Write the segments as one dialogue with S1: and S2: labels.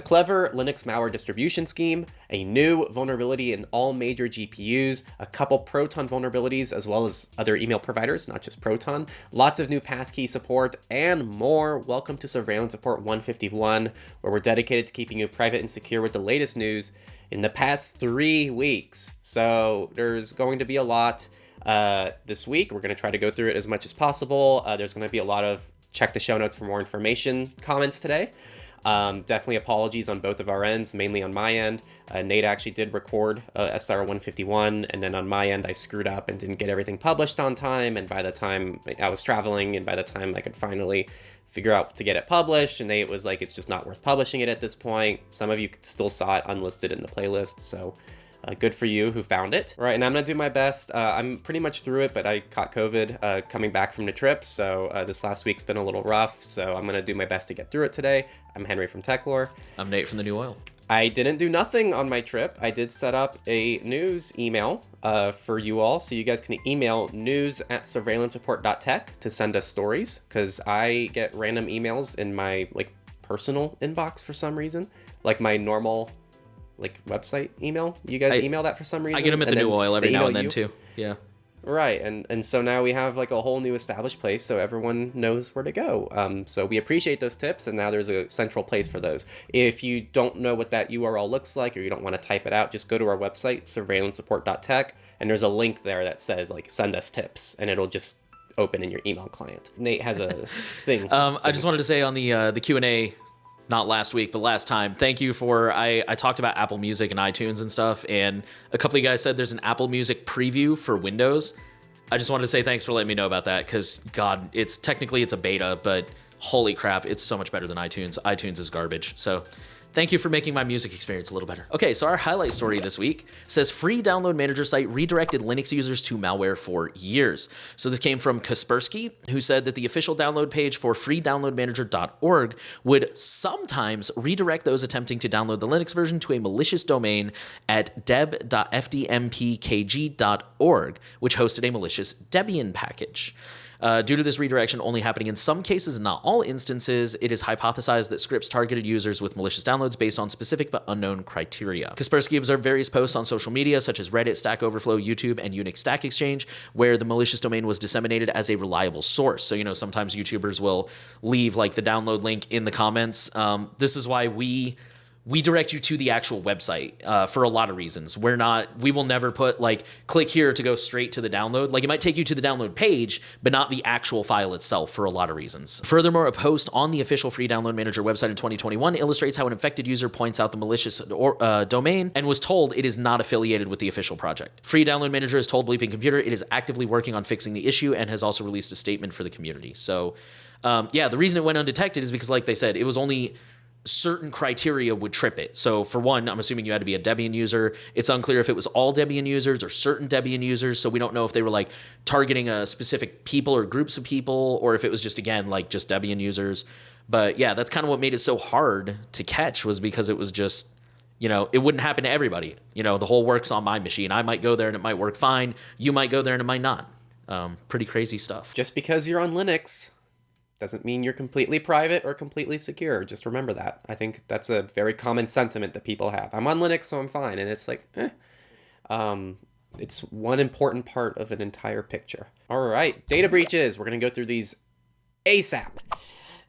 S1: A clever Linux malware distribution scheme, a new vulnerability in all major GPUs, a couple Proton vulnerabilities as well as other email providers, not just Proton, lots of new passkey support, and more. Welcome to Surveillance Report 151, where we're dedicated to keeping you private and secure with the latest news in the past 3 weeks. So there's going to be a lot this week. We're going to try to go through it as much as possible. There's going to be a lot of check the show notes for more information comments today. Definitely apologies on both of our ends, mainly on my end. Nate actually did record SR151, and then on my end I screwed up and didn't get everything published on time, and by the time I was traveling and by the time I could finally figure out to get it published, and Nate was like, it's just not worth publishing it at this point. Some of you still saw it unlisted in the playlist, so good for you who found it. All right, and I'm gonna do my best. I'm pretty much through it, but I caught COVID coming back from the trip, so this last week's been a little rough, so I'm gonna do my best to get through it today. I'm Henry from Techlore.
S2: I'm Nate from The New Oil.
S1: I didn't do nothing on my trip. I did set up a news email for you all, so you guys can email news@surveillancereport.tech to send us stories, because I get random emails in my personal inbox for some reason, like my normal website email. You guys email that for some reason?
S2: I get them at The New Oil every now and then too. Yeah.
S1: Right, and so now we have a whole new established place, so everyone knows where to go. So we appreciate those tips, and now there's a central place for those. If you don't know what that URL looks like, or you don't want to type it out, just go to our website, surveillancereport.tech, and there's a link there that says send us tips, and it'll just open in your email client. Nate has a thing.
S2: I just wanted to say on the Q&A, not last week, but last time, thank you for, I talked about Apple Music and iTunes and stuff, and a couple of you guys said there's an Apple Music preview for Windows. I just wanted to say thanks for letting me know about that, because God, it's a beta, but holy crap, it's so much better than iTunes. iTunes is garbage. So thank you for making my music experience a little better. Okay, so our highlight story this week says free download manager site redirected Linux users to malware for years. So this came from Kaspersky, who said that the official download page for freedownloadmanager.org would sometimes redirect those attempting to download the Linux version to a malicious domain at deb.fdmpkg.org, which hosted a malicious Debian package. Due to this redirection only happening in some cases, not all instances, it is hypothesized that scripts targeted users with malicious downloads based on specific but unknown criteria. Kaspersky observed various posts on social media such as Reddit, Stack Overflow, YouTube, and Unix Stack Exchange, where the malicious domain was disseminated as a reliable source. So, sometimes YouTubers will leave the download link in the comments. This is why we direct you to the actual website for a lot of reasons. We will never put click here to go straight to the download. It might take you to the download page, but not the actual file itself for a lot of reasons. Furthermore, a post on the official Free Download Manager website in 2021 illustrates how an infected user points out the malicious domain and was told it is not affiliated with the official project. Free Download Manager has told Bleeping Computer it is actively working on fixing the issue and has also released a statement for the community. So, the reason it went undetected is because, like they said, it was only certain criteria would trip it. So for one, I'm assuming you had to be a Debian user. It's unclear if it was all Debian users or certain Debian users. So we don't know if they were targeting a specific people or groups of people, or if it was just, again, just Debian users. But yeah, that's kind of what made it so hard to catch, was because it was just, it wouldn't happen to everybody. The whole works on my machine. I might go there and it might work fine. You might go there and it might not. Pretty crazy stuff.
S1: Just because you're on Linux doesn't mean you're completely private or completely secure. Just remember that. I think that's a very common sentiment that people have. I'm on Linux, so I'm fine. And it's it's one important part of an entire picture. All right, data breaches. We're going to go through these ASAP.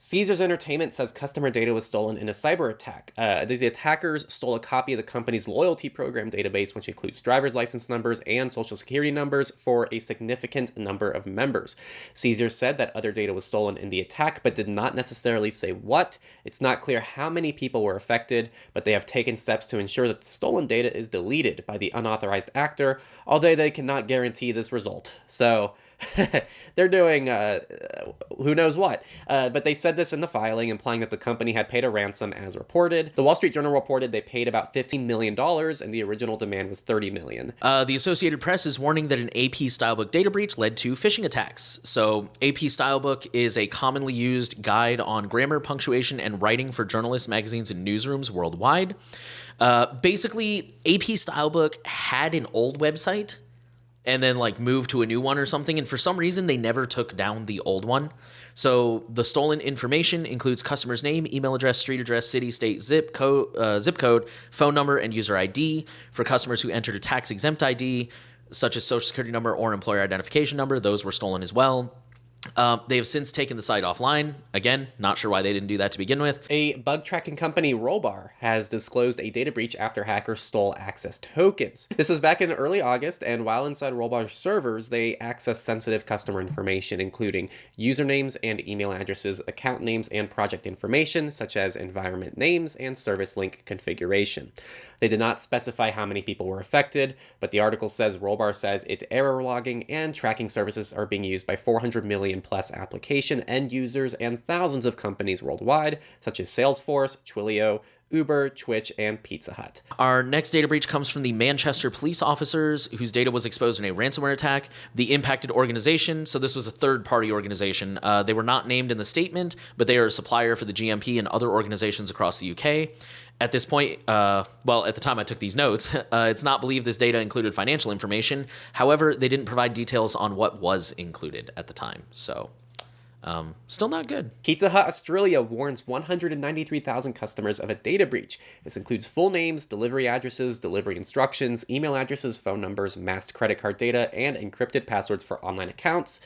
S1: Caesars Entertainment says customer data was stolen in a cyber attack. These attackers stole a copy of the company's loyalty program database, which includes driver's license numbers and social security numbers for a significant number of members. Caesars said that other data was stolen in the attack, but did not necessarily say what. It's not clear how many people were affected, but they have taken steps to ensure that the stolen data is deleted by the unauthorized actor, although they cannot guarantee this result. So they're doing who knows what. But they said this in the filing, implying that the company had paid a ransom as reported. The Wall Street Journal reported they paid about $15 million, and the original demand was $30 million.
S2: The Associated Press is warning that an AP Stylebook data breach led to phishing attacks. So AP Stylebook is a commonly used guide on grammar, punctuation, and writing for journalists, magazines, and newsrooms worldwide. Basically, AP Stylebook had an old website and then like move to a new one or something. And for some reason, they never took down the old one. So the stolen information includes customer's name, email address, street address, city, state, zip code, phone number, and user ID. For customers who entered a tax-exempt ID, such as social security number or employer identification number, those were stolen as well. They have since taken the site offline. Again, not sure why they didn't do that to begin with.
S1: A bug tracking company, Rollbar, has disclosed a data breach after hackers stole access tokens. This was back in early August, and while inside Rollbar's servers, they accessed sensitive customer information, including usernames and email addresses, account names, and project information, such as environment names and service link configuration. They did not specify how many people were affected, but the article says Rollbar says its error logging and tracking services are being used by 400 million plus application end users and thousands of companies worldwide, such as Salesforce, Twilio, Uber, Twitch, and Pizza Hut.
S2: Our next data breach comes from the Manchester police officers whose data was exposed in a ransomware attack. The impacted organization, so this was a third-party organization. They were not named in the statement, but they are a supplier for the GMP and other organizations across the UK. At this point, at the time I took these notes, it's not believed this data included financial information. However, they didn't provide details on what was included at the time. So, still not good.
S1: Pizza Hut Australia warns 193,000 customers of a data breach. This includes full names, delivery addresses, delivery instructions, email addresses, phone numbers, masked credit card data, and encrypted passwords for online accounts.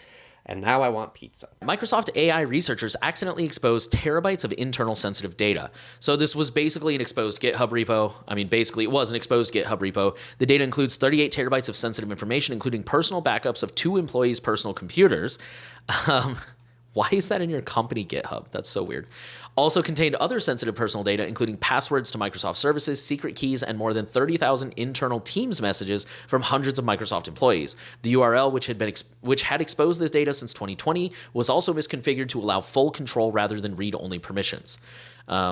S1: And now I want pizza.
S2: Microsoft AI researchers accidentally exposed terabytes of internal sensitive data. So this was basically an exposed GitHub repo. I mean, basically it was an exposed GitHub repo. The data includes 38 terabytes of sensitive information, including personal backups of 2 employees' personal computers. Why is that in your company GitHub? That's so weird. Also contained other sensitive personal data, including passwords to Microsoft services, secret keys, and more than 30,000 internal Teams messages from hundreds of Microsoft employees. The URL, which had exposed this data since 2020, was also misconfigured to allow full control rather than read-only permissions.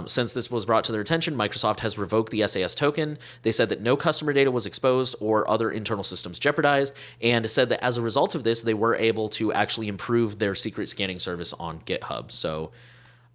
S2: Since this was brought to their attention, Microsoft has revoked the SAS token. They said that no customer data was exposed or other internal systems jeopardized, and said that as a result of this, they were able to actually improve their secret scanning service on GitHub. So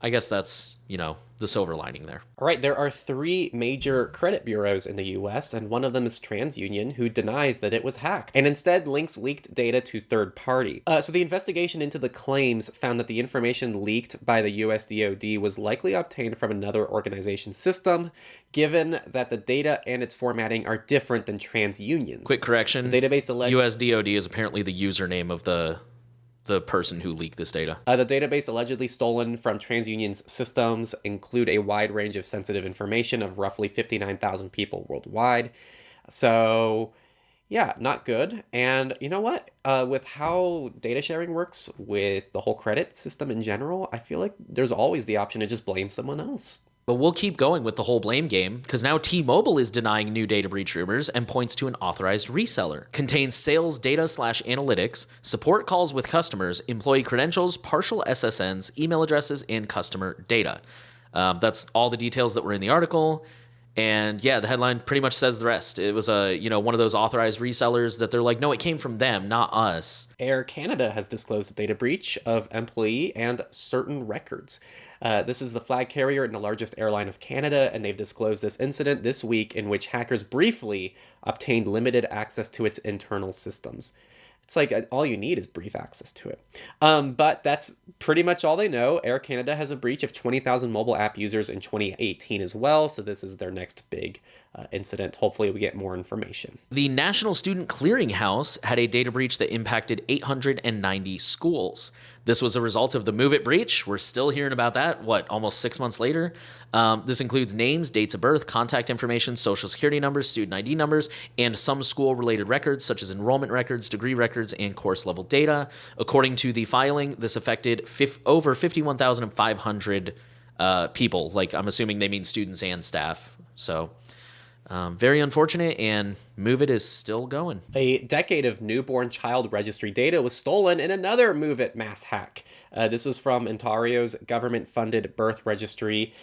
S2: I guess that's, the silver lining there.
S1: All right, there are 3 major credit bureaus in the US, and one of them is TransUnion, who denies that it was hacked, and instead links leaked data to third party. So the investigation into the claims found that the information leaked by the US DoD was likely obtained from another organization's system, given that the data and its formatting are different than TransUnion's.
S2: Quick correction.
S1: The database
S2: US DoD is apparently the username of the person who leaked this data.
S1: The database allegedly stolen from TransUnion's systems include a wide range of sensitive information of roughly 59,000 people worldwide. So, yeah, not good. And you know what? With how data sharing works with the whole credit system in general, I feel like there's always the option to just blame someone else.
S2: But we'll keep going with the whole blame game, because now T-Mobile is denying new data breach rumors and points to an authorized reseller. Contains sales data/analytics, support calls with customers, employee credentials, partial SSNs, email addresses, and customer data. That's all the details that were in the article. And yeah, the headline pretty much says the rest. It was one of those authorized resellers that they're like, no, it came from them, not us.
S1: Air Canada has disclosed a data breach of employee and certain records. This is the flag carrier and the largest airline of Canada, and they've disclosed this incident this week in which hackers briefly obtained limited access to its internal systems. It's like all you need is brief access to it. But that's pretty much all they know. Air Canada has a breach of 20,000 mobile app users in 2018 as well. So this is their next big incident. Hopefully we get more information.
S2: The National Student Clearinghouse had a data breach that impacted 890 schools. This was a result of the Move It breach. We're still hearing about that, almost 6 months later? This includes names, dates of birth, contact information, social security numbers, student ID numbers, and some school-related records, such as enrollment records, degree records, and course-level data. According to the filing, this affected over 51,500 people. I'm assuming they mean students and staff. So very unfortunate, and Move It is still going.
S1: A decade of newborn child registry data was stolen in another Move It mass hack. This was from Ontario's government-funded birth registry,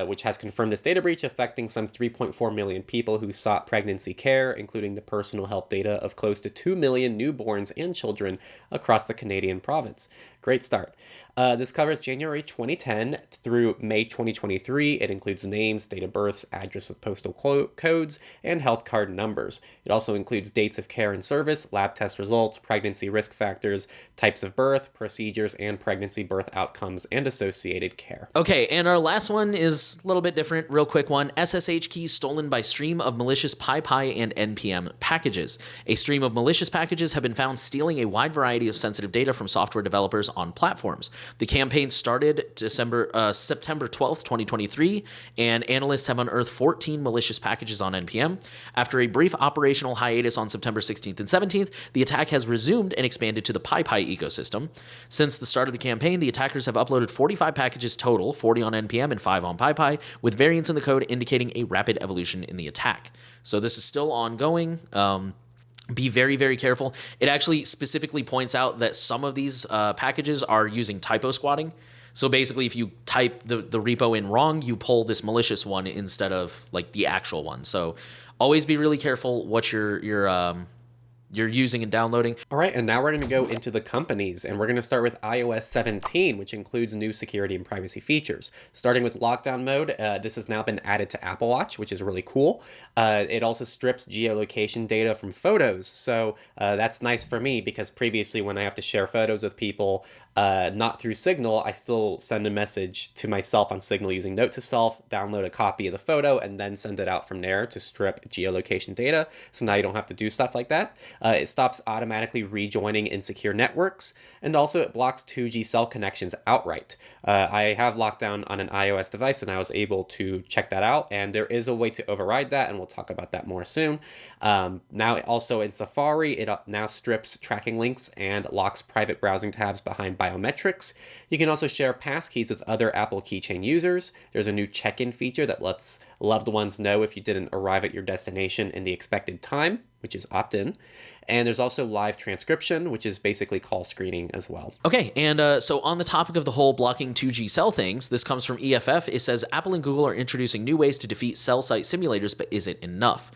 S1: which has confirmed this data breach affecting some 3.4 million people who sought pregnancy care, including the personal health data of close to 2 million newborns and children across the Canadian province. Great start. This covers January 2010 through May 2023. It includes names, date of births, address with postal codes, and health card numbers. It also includes dates of care and service, lab test results, pregnancy risk factors, types of birth, procedures, and pregnancy birth outcomes and associated care.
S2: Okay, and our last one is a little bit different. Real quick one. SSH keys stolen by stream of malicious PyPI and NPM packages. A stream of malicious packages have been found stealing a wide variety of sensitive data from software developers on platforms. The campaign started September 12th, 2023, and analysts have unearthed 14 malicious packages on NPM. After a brief operational hiatus on September 16th and 17th, the attack has resumed and expanded to the PyPI ecosystem. Since the start of the campaign, the attackers have uploaded 45 packages total, 40 on NPM and 5 on PyPI, with variants in the code indicating a rapid evolution in the attack. So this is still ongoing. Be very, very careful. It actually specifically points out that some of these packages are using typo squatting. So basically, if you type the repo in wrong, you pull this malicious one instead of like the actual one. So always be really careful what you're using and downloading.
S1: All right, and now we're going to go into the companies, and we're going to start with iOS 17, which includes new security and privacy features. Starting with lockdown mode, this has now been added to Apple Watch, which is really cool. It also strips geolocation data from photos, so that's nice for me because previously when I have to share photos with people, not through Signal, I still send a message to myself on Signal using Note to Self, download a copy of the photo, and then send it out from there to strip geolocation data. So now you don't have to do stuff like that. It stops automatically rejoining insecure networks, and also it blocks 2G cell connections outright. I have lockdown on an iOS device, and I was able to check that out, and there is a way to override that, and we'll talk about that more soon. Now also in Safari, it now strips tracking links and locks private browsing tabs behind biometrics. You can also share passkeys with other Apple Keychain users. There's a new check-in feature that lets loved ones know if you didn't arrive at your destination in the expected time, which is opt-in. And there's also live transcription, which is basically call screening as well.
S2: Okay, and so on the topic of the whole blocking 2G cell things, this comes from EFF. It says Apple and Google are introducing new ways to defeat cell site simulators, but is it enough?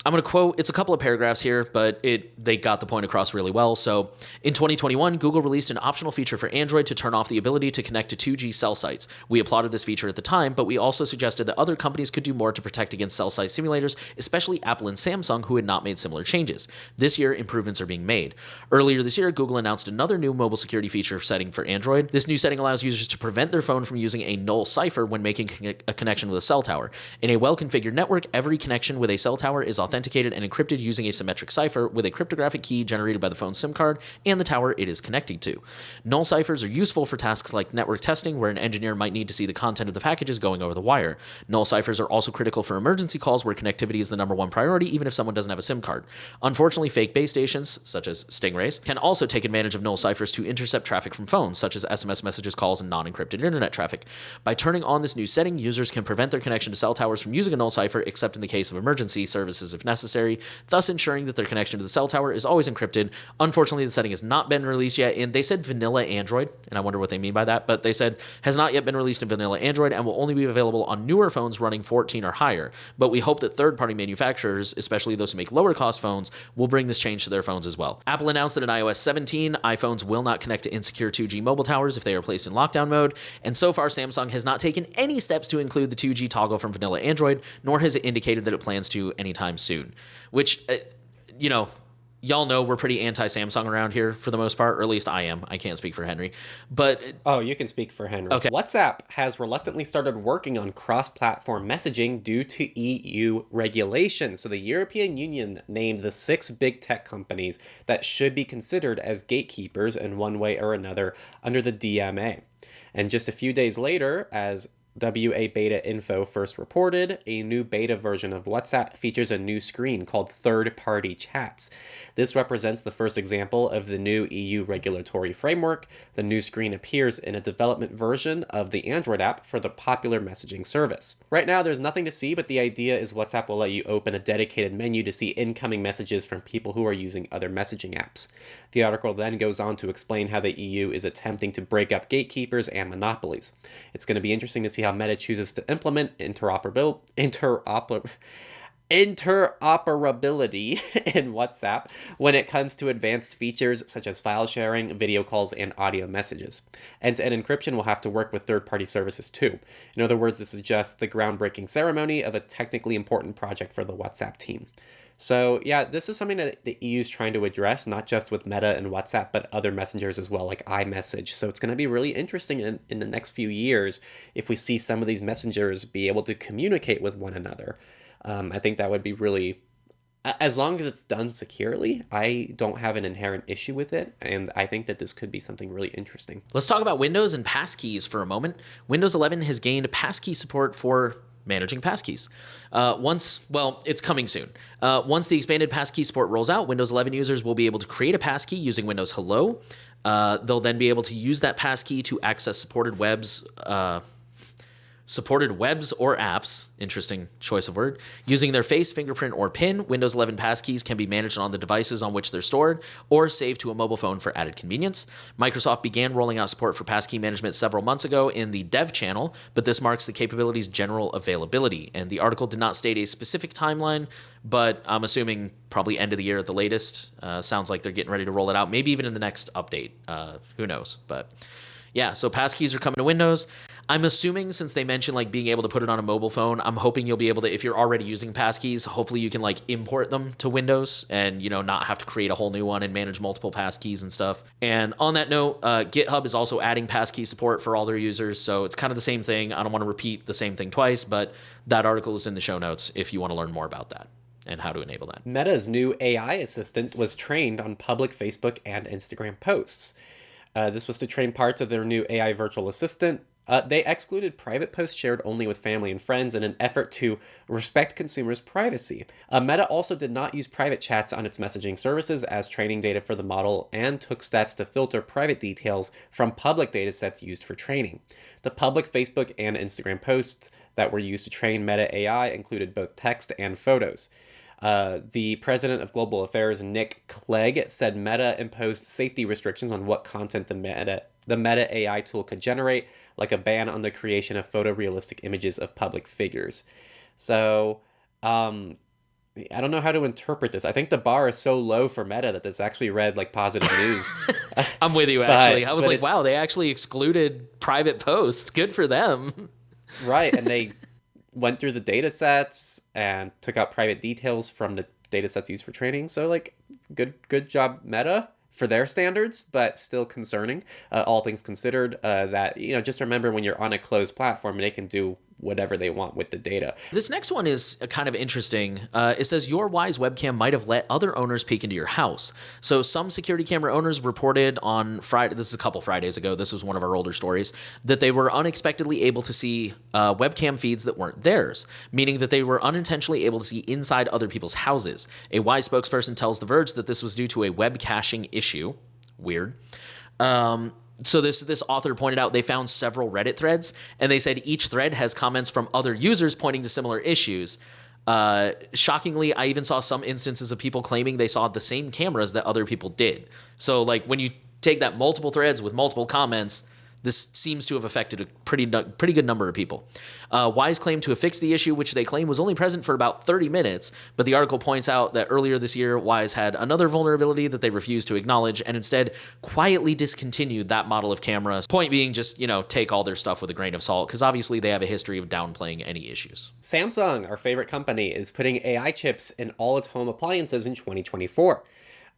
S2: I'm going to quote, it's a couple of paragraphs here, but they got the point across really well. So in 2021, Google released an optional feature for Android to turn off the ability to connect to 2G cell sites. We applauded this feature at the time, but we also suggested that other companies could do more to protect against cell site simulators, especially Apple and Samsung, who had not made similar changes. This year, improvements are being made. Earlier this year, Google announced another new mobile security feature setting for Android. This new setting allows users to prevent their phone from using a null cipher when making a connection with a cell tower. In a well-configured network, every connection with a cell tower is authenticated and encrypted using a symmetric cipher with a cryptographic key generated by the phone's SIM card and the tower it is connecting to. Null ciphers are useful for tasks like network testing, where an engineer might need to see the content of the packages going over the wire. Null ciphers are also critical for emergency calls where connectivity is the number one priority, even if someone doesn't have a SIM card. Unfortunately, fake base stations, such as Stingrays, can also take advantage of null ciphers to intercept traffic from phones, such as SMS messages, calls, and non-encrypted internet traffic. By turning on this new setting, users can prevent their connection to cell towers from using a null cipher, except in the case of emergency services if necessary, thus ensuring that their connection to the cell tower is always encrypted. Unfortunately, the setting has not been released yet, and they said vanilla Android, and I wonder what they mean by that, but they said has not yet been released in vanilla Android and will only be available on newer phones running 14 or higher. But we hope that third-party manufacturers, especially those who make lower-cost phones, will bring this change to their phones as well. Apple announced that in iOS 17, iPhones will not connect to insecure 2G mobile towers if they are placed in lockdown mode, and so far Samsung has not taken any steps to include the 2G toggle from vanilla Android, nor has it indicated that it plans to anytime soon. Which, y'all know we're pretty anti-Samsung around here for the most part, or at least I am. I can't speak for Henry. But
S1: oh, you can speak for Henry.
S2: Okay.
S1: WhatsApp has reluctantly started working on cross-platform messaging due to EU regulation. So the European Union named the 6 big tech companies that should be considered as gatekeepers in one way or another under the DMA. And just a few days later, as WA Beta Info first reported, a new beta version of WhatsApp features a new screen called Third-Party Chats. This represents the first example of the new EU regulatory framework. The new screen appears in a development version of the Android app for the popular messaging service. Right now, there's nothing to see, but the idea is WhatsApp will let you open a dedicated menu to see incoming messages from people who are using other messaging apps. The article then goes on to explain how the EU is attempting to break up gatekeepers and monopolies. It's going to be interesting to see how Meta chooses to implement interoperability in WhatsApp when it comes to advanced features such as file sharing, video calls, and audio messages. End-to-end encryption will have to work with third-party services too. In other words, this is just the groundbreaking ceremony of a technically important project for the WhatsApp team. So yeah, this is something that the EU is trying to address, not just with Meta and WhatsApp, but other messengers as well, like iMessage. So it's going to be really interesting in the next few years if we see some of these messengers be able to communicate with one another. I think that would be really, as long as it's done securely, I don't have an inherent issue with it, and I think that this could be something really interesting.
S2: Let's talk about Windows and passkeys for a moment. Windows 11 has gained passkey support for managing passkeys. It's coming soon. Once the expanded passkey support rolls out, Windows 11 users will be able to create a passkey using Windows Hello. They'll then be able to use that passkey to access supported webs or apps, interesting choice of word, using their face, fingerprint, or PIN. Windows 11 passkeys can be managed on the devices on which they're stored or saved to a mobile phone for added convenience. Microsoft began rolling out support for passkey management several months ago in the dev channel, but this marks the capability's general availability. And the article did not state a specific timeline, but I'm assuming probably end of the year at the latest. Sounds like they're getting ready to roll it out, maybe even in the next update. Who knows? But yeah, so passkeys are coming to Windows. I'm assuming since they mentioned like being able to put it on a mobile phone, I'm hoping you'll be able to, if you're already using passkeys, hopefully you can like import them to Windows and, not have to create a whole new one and manage multiple passkeys and stuff. And on that note, GitHub is also adding passkey support for all their users. So it's kind of the same thing. I don't want to repeat the same thing twice, but that article is in the show notes if you want to learn more about that and how to enable that.
S1: Meta's new AI assistant was trained on public Facebook and Instagram posts. This was to train parts of their new AI virtual assistant. They excluded private posts shared only with family and friends in an effort to respect consumers' privacy. Meta also did not use private chats on its messaging services as training data for the model and took steps to filter private details from public datasets used for training. The public Facebook and Instagram posts that were used to train Meta AI included both text and photos. The president of Global Affairs, Nick Clegg, said Meta imposed safety restrictions on what content the Meta AI tool could generate, like a ban on the creation of photorealistic images of public figures. So, I don't know how to interpret this. I think the bar is so low for Meta that this actually read like positive news.
S2: I'm with you, actually. I was like, wow, they actually excluded private posts. Good for them.
S1: Right, and they went through the data sets and took out private details from the data sets used for training. So like good job Meta for their standards, but still concerning, all things considered, that, just remember when you're on a closed platform, they can do whatever they want with the data.
S2: This next one is kind of interesting. It says your Wise webcam might have let other owners peek into your house. So some security camera owners reported on Friday, this is a couple Fridays ago, this was one of our older stories, that they were unexpectedly able to see webcam feeds that weren't theirs, meaning that they were unintentionally able to see inside other people's houses. A Wise spokesperson tells The Verge that this was due to a web caching issue. Weird. So this author pointed out they found several Reddit threads, and they said each thread has comments from other users pointing to similar issues. Shockingly, I even saw some instances of people claiming they saw the same cameras that other people did. So like when you take that multiple threads with multiple comments, this seems to have affected a pretty good number of people. Wise claimed to have fixed the issue, which they claim was only present for about 30 minutes. But the article points out that earlier this year, Wise had another vulnerability that they refused to acknowledge and instead quietly discontinued that model of cameras. Point being, just, take all their stuff with a grain of salt, because obviously they have a history of downplaying any issues.
S1: Samsung, our favorite company, is putting AI chips in all its home appliances in 2024.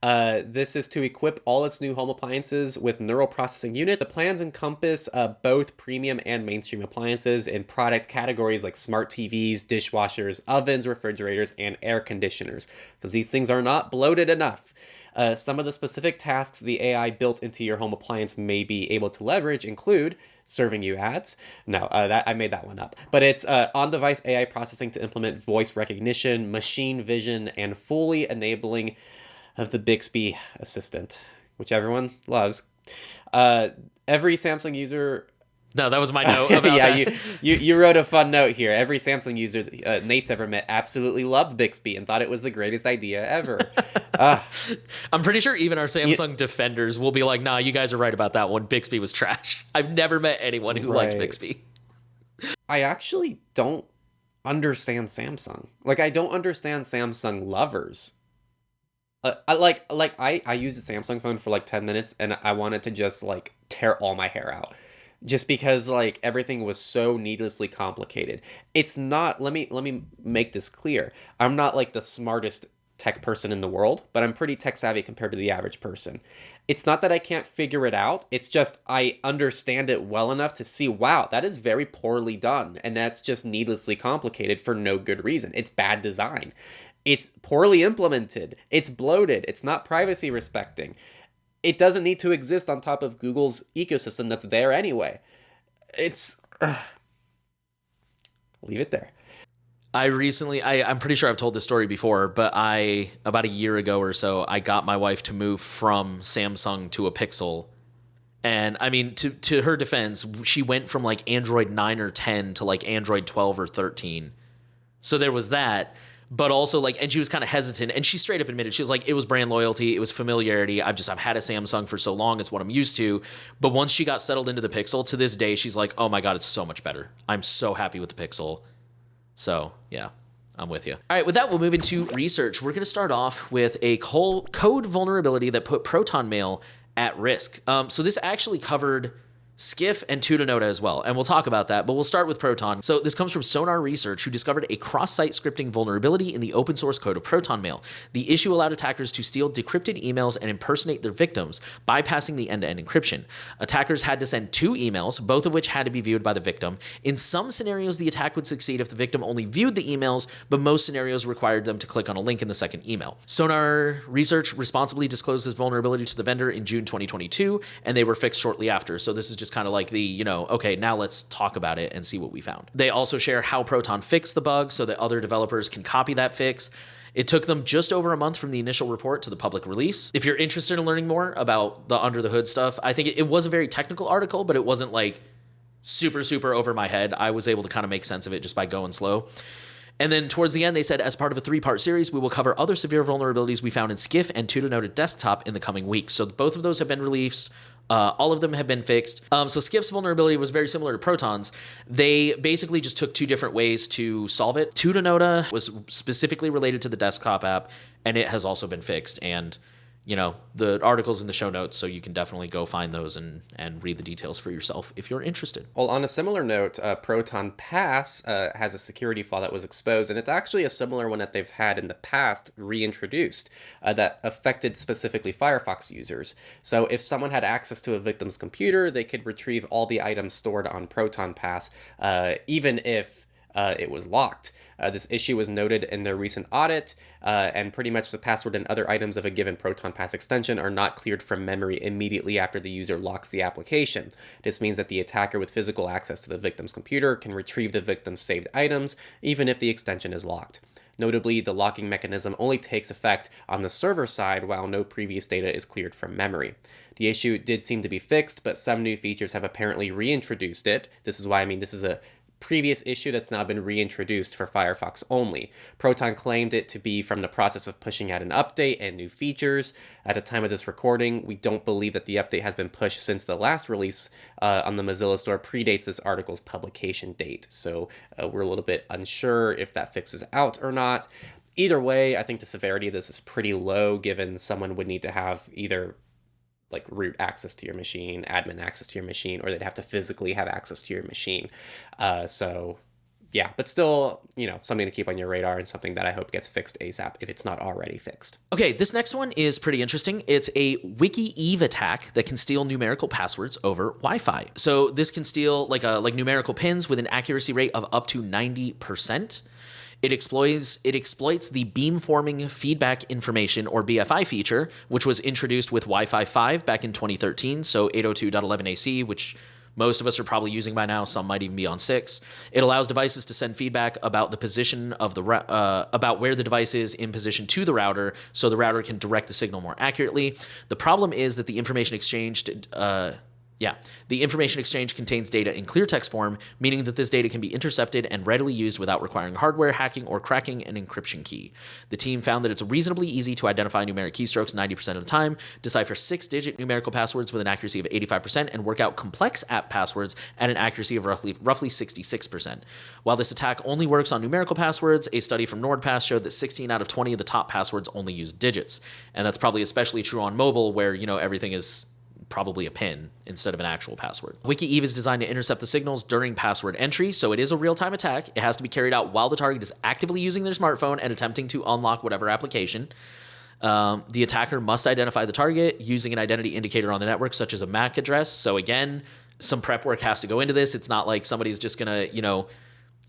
S1: This is to equip all its new home appliances with neural processing unit. The plans encompass both premium and mainstream appliances in product categories like smart TVs, dishwashers, ovens, refrigerators, and air conditioners, because these things are not bloated enough. Some of the specific tasks the AI built into your home appliance may be able to leverage include serving you ads. No, that I made that one up. But it's on-device AI processing to implement voice recognition, machine vision, and fully enabling of the Bixby assistant, which everyone loves. Every Samsung user.
S2: No, that was my note about
S1: yeah,
S2: that.
S1: you wrote a fun note here. Every Samsung user Nate's ever met absolutely loved Bixby and thought it was the greatest idea ever.
S2: I'm pretty sure even our Samsung defenders will be like, nah, you guys are right about that one. Bixby was trash. I've never met anyone who liked Bixby.
S1: I actually don't understand Samsung. Like, I don't understand Samsung lovers. I used a Samsung phone for like 10 minutes and I wanted to just like tear all my hair out. Just because like everything was so needlessly complicated. It's not, let me make this clear. I'm not like the smartest tech person in the world, but I'm pretty tech savvy compared to the average person. It's not that I can't figure it out. It's just I understand it well enough to see, wow, that is very poorly done. And that's just needlessly complicated for no good reason. It's bad design. It's poorly implemented. It's bloated. It's not privacy respecting. It doesn't need to exist on top of Google's ecosystem that's there anyway. It's... leave it there.
S2: I'm pretty sure I've told this story before, but about a year ago or so, I got my wife to move from Samsung to a Pixel. And I mean, to her defense, she went from like Android 9 or 10 to like Android 12 or 13. So there was that. But also like, and she was kind of hesitant, and she straight up admitted, she was like, it was brand loyalty, it was familiarity. I've had a Samsung for so long, it's what I'm used to. But once she got settled into the Pixel, to this day, she's like, oh my God, it's so much better. I'm so happy with the Pixel. So yeah, I'm with you. All right, with that, we'll move into research. We're going to start off with a code vulnerability that put Proton Mail at risk. So this actually covered Skiff and Tutanota as well, and we'll talk about that, but we'll start with Proton. So this comes from Sonar Research, who discovered a cross-site scripting vulnerability in the open source code of Proton Mail. The issue allowed attackers to steal decrypted emails and impersonate their victims, bypassing the end-to-end encryption. Attackers had to send 2 emails, both of which had to be viewed by the victim. In some scenarios, the attack would succeed if the victim only viewed the emails, but most scenarios required them to click on a link in the second email. Sonar Research responsibly disclosed this vulnerability to the vendor in June 2022, and they were fixed shortly after. So this is just kind of like the, okay, now let's talk about it and see what we found. They also share how Proton fixed the bug so that other developers can copy that fix. It took them just over a month from the initial report to the public release. If you're interested in learning more about the under the hood stuff, I think it was a very technical article, but it wasn't like super, super over my head. I was able to kind of make sense of it just by going slow. And then towards the end, they said, as part of a 3-part series, we will cover other severe vulnerabilities we found in Skiff and Tutanota Desktop in the coming weeks. So both of those have been released. All of them have been fixed. So Skiff's vulnerability was very similar to Proton's. They basically just took 2 different ways to solve it. Tutanota was specifically related to the desktop app, and it has also been fixed. And the article's in the show notes, so you can definitely go find those and read the details for yourself if you're interested.
S1: Well, on a similar note, Proton Pass has a security flaw that was exposed, and it's actually a similar one that they've had in the past reintroduced that affected specifically Firefox users. So if someone had access to a victim's computer, they could retrieve all the items stored on Proton Pass, even if it was locked. This issue was noted in their recent audit, and pretty much the password and other items of a given Proton Pass extension are not cleared from memory immediately after the user locks the application. This means that the attacker with physical access to the victim's computer can retrieve the victim's saved items, even if the extension is locked. Notably, the locking mechanism only takes effect on the server side while no previous data is cleared from memory. The issue did seem to be fixed, but some new features have apparently reintroduced it. This is why, this is a previous issue that's now been reintroduced for Firefox only. Proton claimed it to be from the process of pushing out an update and new features. At the time of this recording, we don't believe that the update has been pushed since the last release on the Mozilla Store predates this article's publication date. So we're a little bit unsure if that fixes out or not. Either way, I think the severity of this is pretty low, given someone would need to have either like root access to your machine, admin access to your machine, or they'd have to physically have access to your machine. So Yeah, but still, something to keep on your radar and something that I hope gets fixed ASAP if it's not already fixed.
S2: Okay, this next one is pretty interesting. It's a WikiEve attack that can steal numerical passwords over Wi-Fi. So this can steal like numerical pins with an accuracy rate of up to 90%. It exploits the beamforming feedback information, or BFI feature, which was introduced with Wi-Fi 5 back in 2013, so 802.11ac, which most of us are probably using by now. Some might even be on 6. It allows devices to send feedback about the position of the about where the device is in position to the router, so the router can direct the signal more accurately. The problem is that the information exchanged contains data in clear text form, meaning that this data can be intercepted and readily used without requiring hardware hacking or cracking an encryption key. The team found that it's reasonably easy to identify numeric keystrokes 90% of the time, decipher 6-digit numerical passwords with an accuracy of 85%, and work out complex app passwords at an accuracy of roughly 66%. While this attack only works on numerical passwords, a study from NordPass showed that 16 out of 20 of the top passwords only use digits. And that's probably especially true on mobile, where, everything is probably a PIN instead of an actual password. WikiEve is designed to intercept the signals during password entry, so it is a real-time attack. It has to be carried out while the target is actively using their smartphone and attempting to unlock whatever application. The attacker must identify the target using an identity indicator on the network, such as a MAC address. So again, some prep work has to go into this. It's not like somebody's just gonna,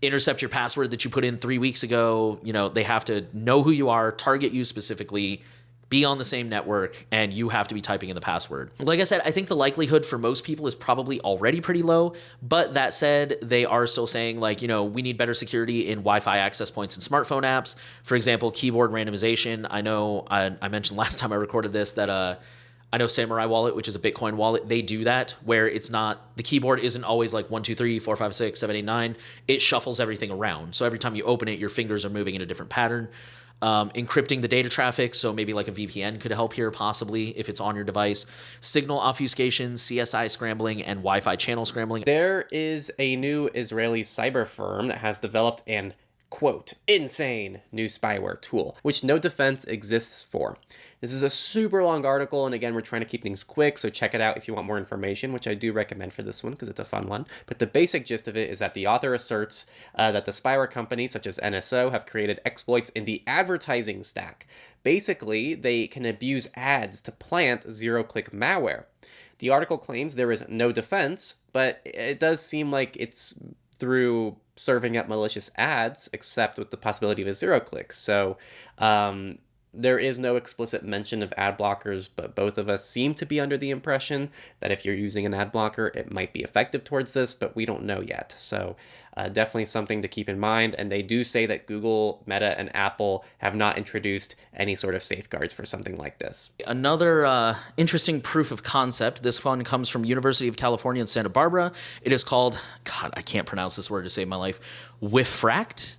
S2: intercept your password that you put in 3 weeks ago. They have to know who you are, target you specifically, be on the same network, and you have to be typing in the password. Like I said, I think the likelihood for most people is probably already pretty low, but that said, they are still saying we need better security in Wi-Fi access points and smartphone apps. For example, keyboard randomization. I know I mentioned last time I recorded this that I know Samurai Wallet, which is a Bitcoin wallet, they do that where it's not, the keyboard isn't always like 1, 2, 3, 4, 5, 6, 7, 8, 9. It shuffles everything around. So every time you open it, your fingers are moving in a different pattern. Encrypting the data traffic, so maybe like a VPN could help here, possibly, if it's on your device. Signal obfuscation, CSI scrambling, and Wi-Fi channel scrambling.
S1: There is a new Israeli cyber firm that has developed an, quote, insane new spyware tool, which no defense exists for. This is a super long article, and again, we're trying to keep things quick, so check it out if you want more information, which I do recommend for this one because it's a fun one. But the basic gist of it is that the author asserts that the spyware companies, such as NSO, have created exploits in the advertising stack. Basically, they can abuse ads to plant zero-click malware. The article claims there is no defense, but it does seem like it's through serving up malicious ads, except with the possibility of a zero-click. So, there is no explicit mention of ad blockers, but both of us seem to be under the impression that if you're using an ad blocker, it might be effective towards this, but we don't know yet. So definitely something to keep in mind. And they do say that Google, Meta, and Apple have not introduced any sort of safeguards for something like this.
S2: Another interesting proof of concept. This one comes from University of California in Santa Barbara. It is called, God, I can't pronounce this word to save my life, Wifract.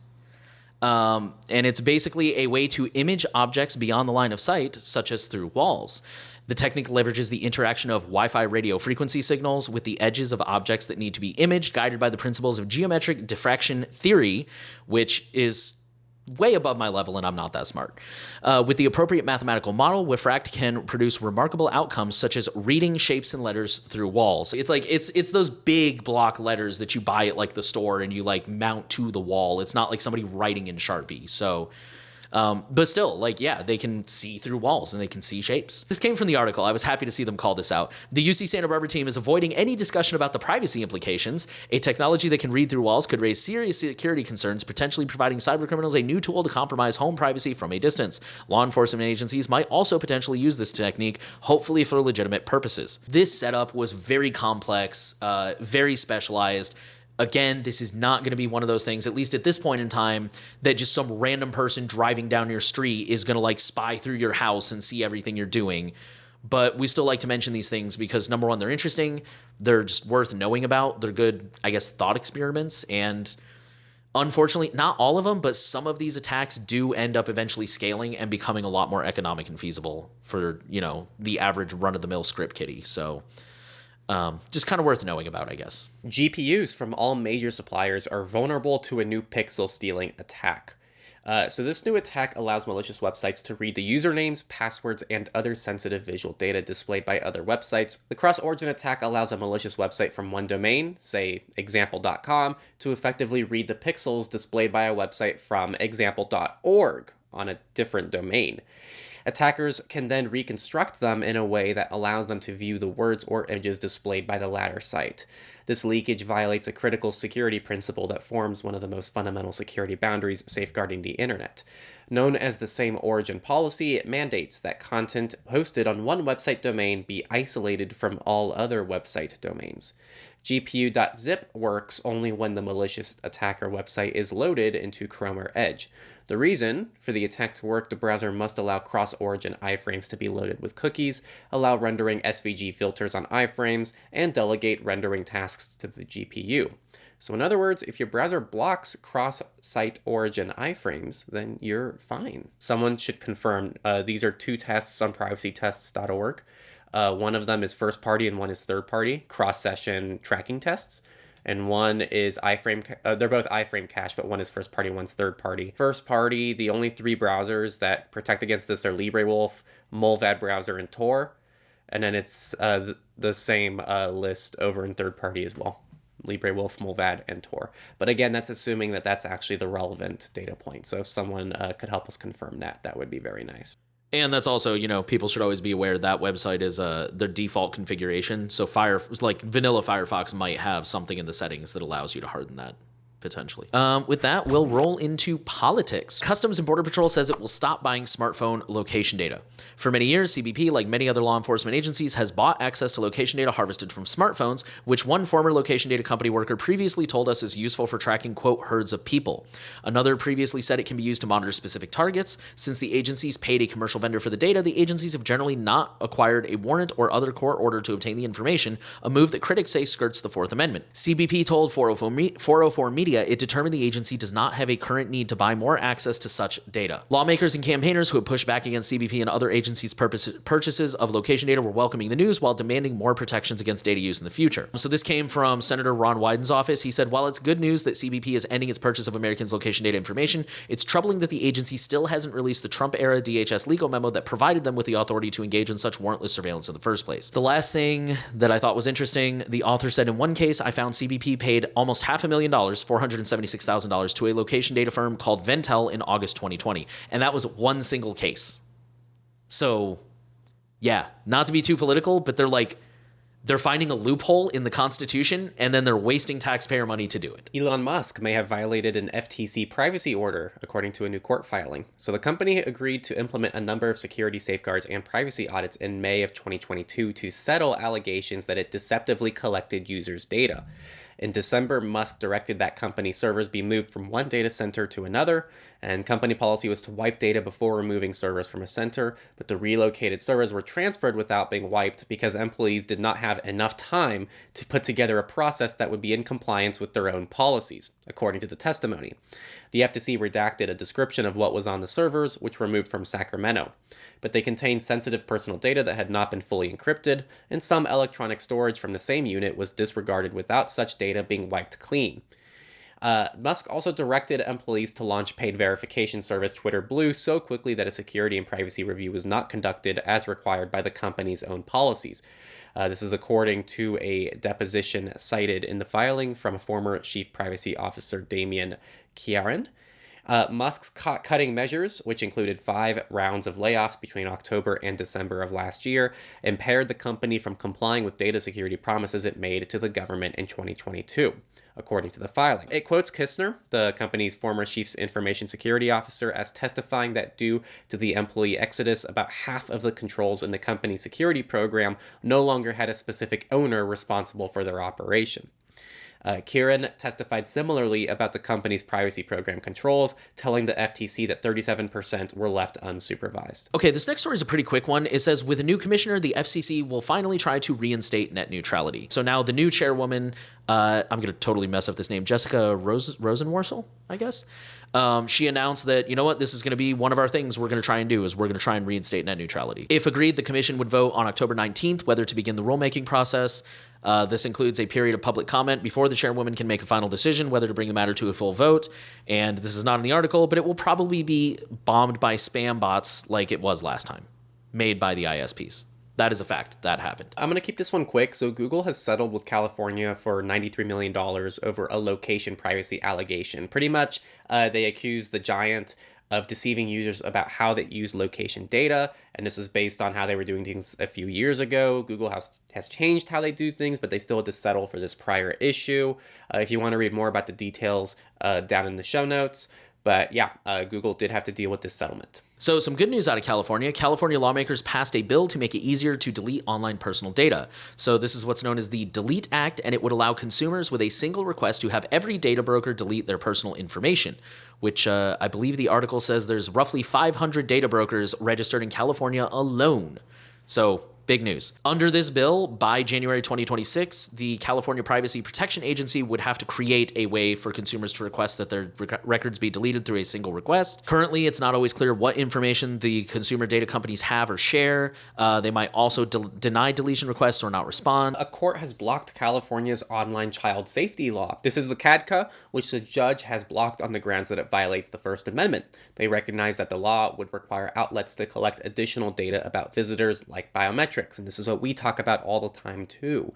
S2: And it's basically a way to image objects beyond the line of sight, such as through walls. The technique leverages the interaction of Wi-Fi radio frequency signals with the edges of objects that need to be imaged, guided by the principles of geometric diffraction theory, which is way above my level, and I'm not that smart. With the appropriate mathematical model, Wifract can produce remarkable outcomes such as reading shapes and letters through walls. It's like it's those big block letters that you buy at like the store and you like mount to the wall. It's not like somebody writing in Sharpie. So but still, they can see through walls and they can see shapes. This came from the article. I was happy to see them call this out. The UC Santa Barbara team is avoiding any discussion about the privacy implications. A technology that can read through walls could raise serious security concerns, potentially providing cybercriminals a new tool to compromise home privacy from a distance. Law enforcement agencies might also potentially use this technique, hopefully for legitimate purposes. This setup was very complex, very specialized. Again, this is not going to be one of those things, at least at this point in time, that just some random person driving down your street is going to spy through your house and see everything you're doing. But we still like to mention these things because, number one, they're interesting. They're just worth knowing about. They're good, thought experiments. And unfortunately, not all of them, but some of these attacks do end up eventually scaling and becoming a lot more economic and feasible for, the average run-of-the-mill script kiddie. So just kind of worth knowing about, I guess.
S1: GPUs from all major suppliers are vulnerable to a new pixel stealing attack. So this new attack allows malicious websites to read the usernames, passwords, and other sensitive visual data displayed by other websites. The cross-origin attack allows a malicious website from one domain, say example.com, to effectively read the pixels displayed by a website from example.org on a different domain. Attackers can then reconstruct them in a way that allows them to view the words or images displayed by the latter site. This leakage violates a critical security principle that forms one of the most fundamental security boundaries safeguarding the internet. Known as the same origin policy, it mandates that content hosted on one website domain be isolated from all other website domains. GPU.zip works only when the malicious attacker website is loaded into Chrome or Edge. The reason for the attack to work, the browser must allow cross-origin iframes to be loaded with cookies, allow rendering SVG filters on iframes, and delegate rendering tasks to the GPU. So in other words, if your browser blocks cross-site origin iframes, then you're fine. Someone should confirm. These are two tests on privacytests.org. One of them is first party and one is third party, cross-session tracking tests. And one is iframe, they're both iframe cache, but one is first party, one's third party. First party, the only three browsers that protect against this are LibreWolf, Mullvad browser, and Tor. And then it's the same list over in third party as well. LibreWolf, Mullvad, and Tor. But again, that's assuming that that's actually the relevant data point. So if someone could help us confirm that, that would be very nice.
S2: And that's also, people should always be aware that website is their default configuration. So vanilla Firefox might have something in the settings that allows you to harden that, potentially. With that, we'll roll into politics. Customs and Border Patrol says it will stop buying smartphone location data. For many years, CBP, like many other law enforcement agencies, has bought access to location data harvested from smartphones, which one former location data company worker previously told us is useful for tracking, quote, herds of people. Another previously said it can be used to monitor specific targets. Since the agencies paid a commercial vendor for the data, the agencies have generally not acquired a warrant or other court order to obtain the information, a move that critics say skirts the Fourth Amendment. CBP told 404 Media it determined the agency does not have a current need to buy more access to such data. Lawmakers and campaigners who have pushed back against CBP and other agencies' purchases of location data were welcoming the news while demanding more protections against data use in the future. So this came from Senator Ron Wyden's office. He said, while it's good news that CBP is ending its purchase of Americans' location data information, it's troubling that the agency still hasn't released the Trump-era DHS legal memo that provided them with the authority to engage in such warrantless surveillance in the first place. The last thing that I thought was interesting, the author said, in one case, I found CBP paid almost $500,000, $476,000, to a location data firm called Ventel in August 2020. And that was one single case. So, yeah, not to be too political, but they're finding a loophole in the Constitution, and then they're wasting taxpayer money to do it.
S1: Elon Musk may have violated an FTC privacy order, according to a new court filing. So the company agreed to implement a number of security safeguards and privacy audits in May of 2022 to settle allegations that it deceptively collected users' data. In December, Musk directed that company servers be moved from one data center to another, and company policy was to wipe data before removing servers from a center, but the relocated servers were transferred without being wiped because employees did not have enough time to put together a process that would be in compliance with their own policies, according to the testimony. The FTC redacted a description of what was on the servers, which were moved from Sacramento, but they contained sensitive personal data that had not been fully encrypted, and some electronic storage from the same unit was disregarded without such data being wiped clean. Musk also directed employees to launch paid verification service Twitter Blue so quickly that a security and privacy review was not conducted as required by the company's own policies. This is according to a deposition cited in the filing from a former chief privacy officer, Damian Chiarin. Musk's cost-cutting measures, which included 5 rounds of layoffs between October and December of last year, impaired the company from complying with data security promises it made to the government in 2022, according to the filing. It quotes Kistner, the company's former chief information security officer, as testifying that due to the employee exodus, about half of the controls in the company's security program no longer had a specific owner responsible for their operation. Kieran testified similarly about the company's privacy program controls, telling the FTC that 37% were left unsupervised.
S2: Okay, this next story is a pretty quick one. It says, with a new commissioner, the FCC will finally try to reinstate net neutrality. So now the new chairwoman, I'm going to totally mess up this name, Jessica Rosenworcel, I guess, She announced that, you know what, this is going to be one of our things we're going to try and do, is we're going to try and reinstate net neutrality. If agreed, the commission would vote on October 19th whether to begin the rulemaking process. This includes a period of public comment before the chairwoman can make a final decision whether to bring the matter to a full vote. And this is not in the article, but it will probably be bombed by spam bots like it was last time, made by the ISPs. That is a fact. That happened.
S1: I'm going to keep this one quick. So Google has settled with California for $93 million over a location privacy allegation. Pretty much, they accuse the giant of deceiving users about how they use location data. And this was based on how they were doing things a few years ago. Google has changed how they do things, but they still had to settle for this prior issue. If you want to read more about the details, down in the show notes. But yeah, Google did have to deal with this settlement.
S2: So some good news out of California. California lawmakers passed a bill to make it easier to delete online personal data. So this is what's known as the Delete Act, and it would allow consumers with a single request to have every data broker delete their personal information, which I believe the article says there's roughly 500 data brokers registered in California alone. So big news. Under this bill, by January 2026, the California Privacy Protection Agency would have to create a way for consumers to request that their records be deleted through a single request. Currently, it's not always clear what information the consumer data companies have or share. They might also deny deletion requests or not respond.
S1: A court has blocked California's online child safety law. This is the CADCA, which the judge has blocked on the grounds that it violates the First Amendment. They recognize that the law would require outlets to collect additional data about visitors like biometrics. And this is what we talk about all the time too.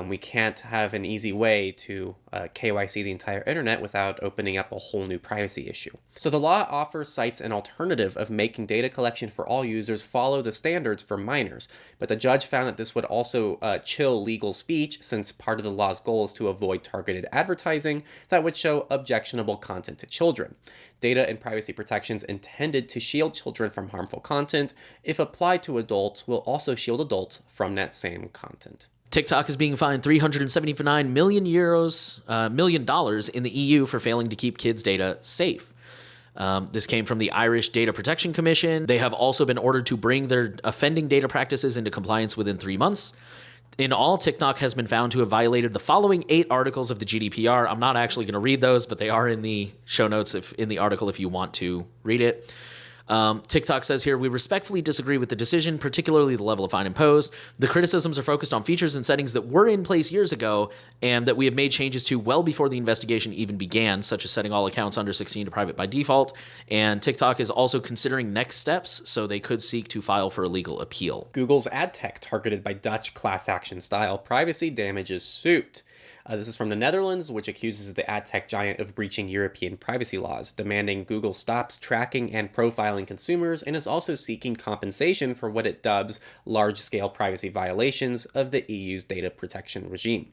S1: We can't have an easy way to KYC the entire internet without opening up a whole new privacy issue. So the law offers sites an alternative of making data collection for all users follow the standards for minors. But the judge found that this would also chill legal speech, since part of the law's goal is to avoid targeted advertising that would show objectionable content to children. Data and privacy protections intended to shield children from harmful content, if applied to adults, will also shield adults from that same content.
S2: TikTok is being fined €379 million in the EU for failing to keep kids' data safe. This came from the Irish Data Protection Commission. They have also been ordered to bring their offending data practices into compliance within 3 months. In all, TikTok has been found to have violated the following 8 articles of the GDPR. I'm not actually going to read those, but they are in the show notes in the article if you want to read it. TikTok says here, we respectfully disagree with the decision, particularly the level of fine imposed. The criticisms are focused on features and settings that were in place years ago and that we have made changes to well before the investigation even began, such as setting all accounts under 16 to private by default. And TikTok is also considering next steps, so they could seek to file for a legal appeal.
S1: Google's ad tech targeted by Dutch class action style privacy damages suit. This is from the Netherlands, which accuses the ad tech giant of breaching European privacy laws, demanding Google stops tracking and profiling consumers, and is also seeking compensation for what it dubs large-scale privacy violations of the EU's data protection regime.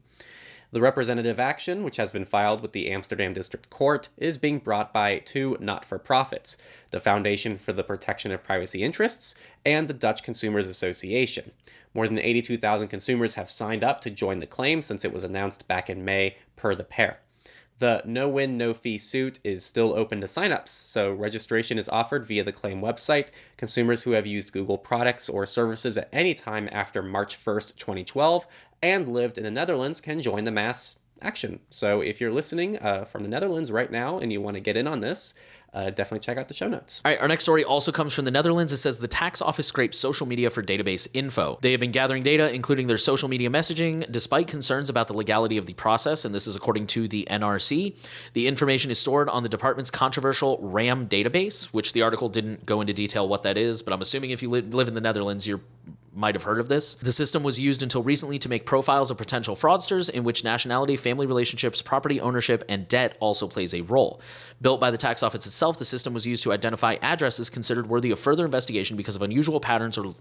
S1: The representative action, which has been filed with the Amsterdam District Court, is being brought by 2 not-for-profits, the Foundation for the Protection of Privacy Interests and the Dutch Consumers Association. More than 82,000 consumers have signed up to join the claim since it was announced back in May, per the pair. The no-win, no-fee suit is still open to signups, so registration is offered via the claim website. Consumers who have used Google products or services at any time after March 1st, 2012, and lived in the Netherlands can join the mass action. So if you're listening from the Netherlands right now and you want to get in on this, definitely check out the show notes.
S2: All right, our next story also comes from the Netherlands. It says the tax office scrapes social media for database info. They have been gathering data, including their social media messaging, despite concerns about the legality of the process, and this is according to the NRC. The information is stored on the department's controversial RAM database, which the article didn't go into detail what that is, but I'm assuming if you live in the Netherlands, you might have heard of this. The system was used until recently to make profiles of potential fraudsters, in which nationality, family relationships, property ownership, and debt also plays a role. Built by the tax office itself, the system was used to identify addresses considered worthy of further investigation because of unusual patterns or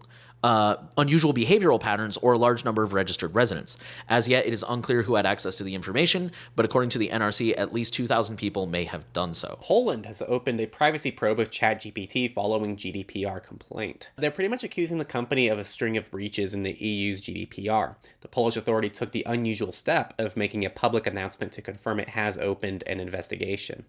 S2: unusual behavioral patterns or a large number of registered residents. As yet, it is unclear who had access to the information, but according to the NRC, at least 2,000 people may have done so.
S1: Poland has opened a privacy probe of ChatGPT following GDPR complaint. They're pretty much accusing the company of a string of breaches in the EU's GDPR. The Polish authority took the unusual step of making a public announcement to confirm it has opened an investigation.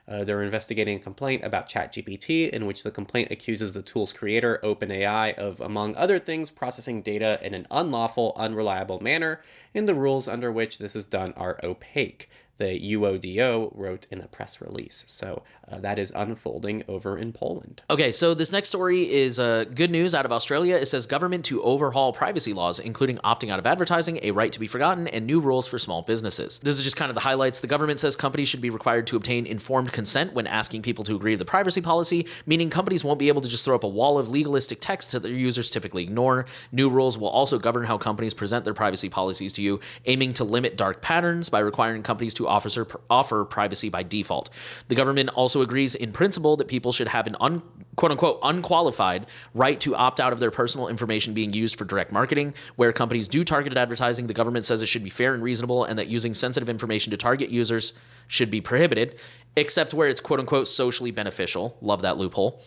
S1: They're investigating a complaint about ChatGPT, in which the complaint accuses the tool's creator, OpenAI, of, among other things, processing data in an unlawful, unreliable manner, and the rules under which this is done are opaque. the UODO wrote in a press release. So that is unfolding over in Poland.
S2: Okay, so this next story is good news out of Australia. It says government to overhaul privacy laws, including opting out of advertising, a right to be forgotten, and new rules for small businesses. This is just kind of the highlights. The government says companies should be required to obtain informed consent when asking people to agree to the privacy policy, meaning companies won't be able to just throw up a wall of legalistic text that their users typically ignore. New rules will also govern how companies present their privacy policies to you, aiming to limit dark patterns by requiring companies to offer privacy by default. The government also agrees in principle that people should have an quote-unquote unqualified right to opt out of their personal information being used for direct marketing. Where companies do targeted advertising, the government says it should be fair and reasonable, and that using sensitive information to target users should be prohibited, except where it's quote-unquote socially beneficial. Love that loophole.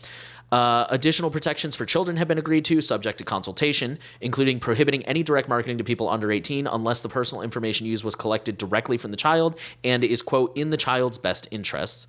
S2: Additional protections for children have been agreed to, subject to consultation, including prohibiting any direct marketing to people under 18 unless the personal information used was collected directly from the child and is, quote, in the child's best interests.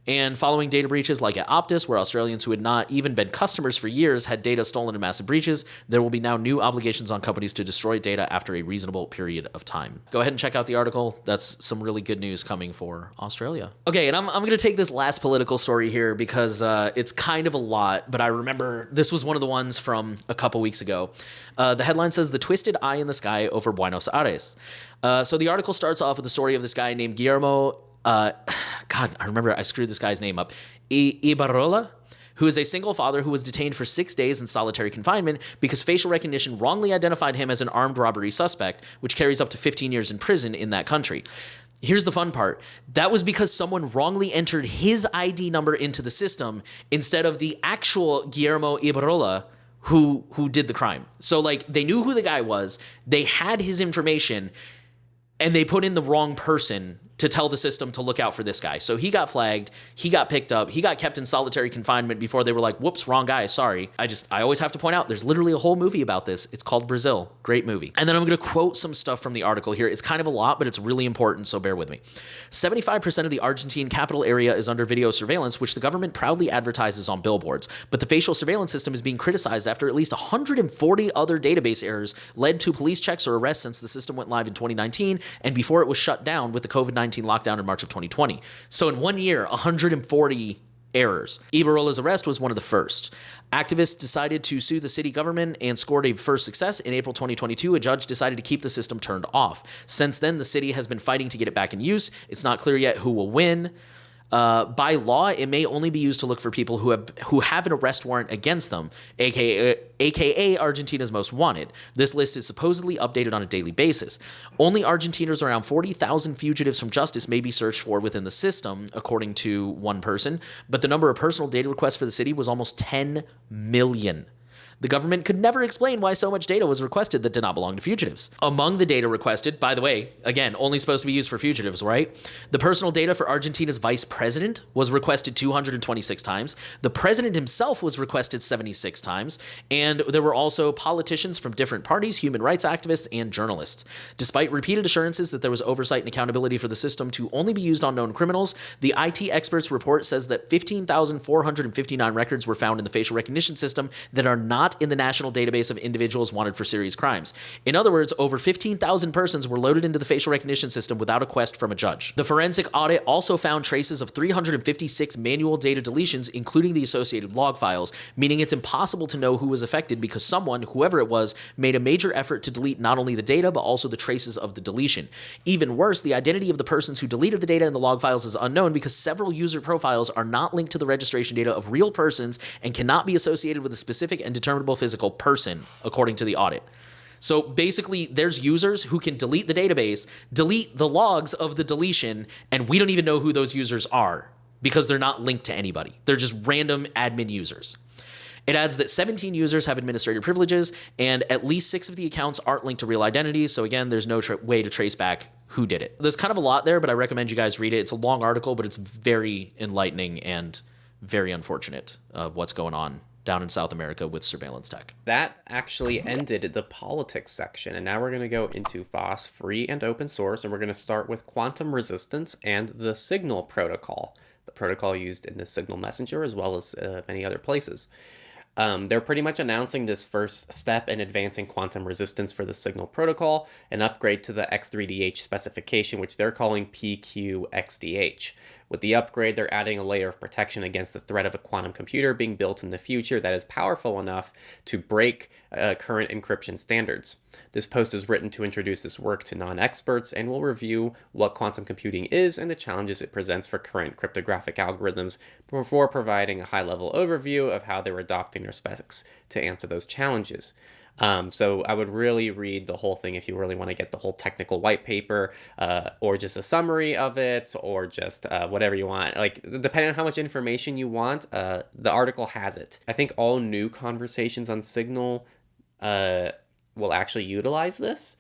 S2: And following data breaches like at Optus, where Australians who had not even been customers for years had data stolen in massive breaches, there will be now new obligations on companies to destroy data after a reasonable period of time. Go ahead and check out the article. That's some really good news coming for Australia. Okay, and I'm going to take this last political story here because it's kind of a lot, but I remember this was one of the ones from a couple weeks ago. The headline says, "The Twisted Eye in the Sky Over Buenos Aires." So the article starts off with the story of this guy named Guillermo God, I remember I screwed this guy's name up. Ibarrola, who is a single father who was detained for 6 days in solitary confinement because facial recognition wrongly identified him as an armed robbery suspect, which carries up to 15 years in prison in that country. Here's the fun part. That was because someone wrongly entered his ID number into the system instead of the actual Guillermo Ibarrola who did the crime. So, like, they knew who the guy was, they had his information, and they put in the wrong person to tell the system to look out for this guy. So he got flagged, he got picked up, he got kept in solitary confinement before they were like, whoops, wrong guy, sorry. I always have to point out, there's literally a whole movie about this. It's called Brazil. Great movie. And then I'm going to quote some stuff from the article here. It's kind of a lot, but it's really important, so bear with me. 75% of the Argentine capital area is under video surveillance, which the government proudly advertises on billboards. But the facial surveillance system is being criticized after at least 140 other database errors led to police checks or arrests since the system went live in 2019 and before it was shut down with the COVID-19 lockdown in March of 2020. So in 1 year, 140 errors. Ibarrola's arrest was one of the first. Activists decided to sue the city government and scored a first success. In April 2022, a judge decided to keep the system turned off. Since then, the city has been fighting to get it back in use. It's not clear yet who will win. By law, it may only be used to look for people who have an arrest warrant against them, aka Argentina's most wanted. This list is supposedly updated on a daily basis. Only Argentina's around 40,000 fugitives from justice may be searched for within the system, according to one person, but the number of personal data requests for the city was almost 10 million. The government could never explain why so much data was requested that did not belong to fugitives. Among the data requested, by the way, again, only supposed to be used for fugitives, right? The personal data for Argentina's vice president was requested 226 times. The president himself was requested 76 times. And there were also politicians from different parties, human rights activists, and journalists. Despite repeated assurances that there was oversight and accountability for the system to only be used on known criminals, the IT experts report says that 15,459 records were found in the facial recognition system that are not in the national database of individuals wanted for serious crimes. In other words, over 15,000 persons were loaded into the facial recognition system without a request from a judge. The forensic audit also found traces of 356 manual data deletions, including the associated log files, meaning it's impossible to know who was affected because someone, whoever it was, made a major effort to delete not only the data, but also the traces of the deletion. Even worse, the identity of the persons who deleted the data in the log files is unknown because several user profiles are not linked to the registration data of real persons and cannot be associated with a specific and determinable physical person, according to the audit. So basically, there's users who can delete the database, delete the logs of the deletion, and we don't even know who those users are because they're not linked to anybody. They're just random admin users. It adds that 17 users have administrative privileges, and at least 6 of the accounts aren't linked to real identities, so again, there's no way to trace back who did it. There's kind of a lot there, but I recommend you guys read it. It's a long article, but it's very enlightening and very unfortunate of what's going on down in South America with surveillance tech.
S1: That actually ended the politics section, and now we're going to go into FOSS, free and open source, and we're going to start with quantum resistance and the Signal protocol, the protocol used in the Signal Messenger as well as many other places. They're pretty much announcing this first step in advancing quantum resistance for the Signal protocol, an upgrade to the X3DH specification, which they're calling PQXDH. With the upgrade, they're adding a layer of protection against the threat of a quantum computer being built in the future that is powerful enough to break current encryption standards. This post is written to introduce this work to non-experts and will review what quantum computing is and the challenges it presents for current cryptographic algorithms before providing a high-level overview of how they're adopting their specs to answer those challenges. So I would really read the whole thing if you really want to get the whole technical white paper, or just a summary of it, or just whatever you want. Like, depending on how much information you want, the article has it. I think all new conversations on Signal will actually utilize this.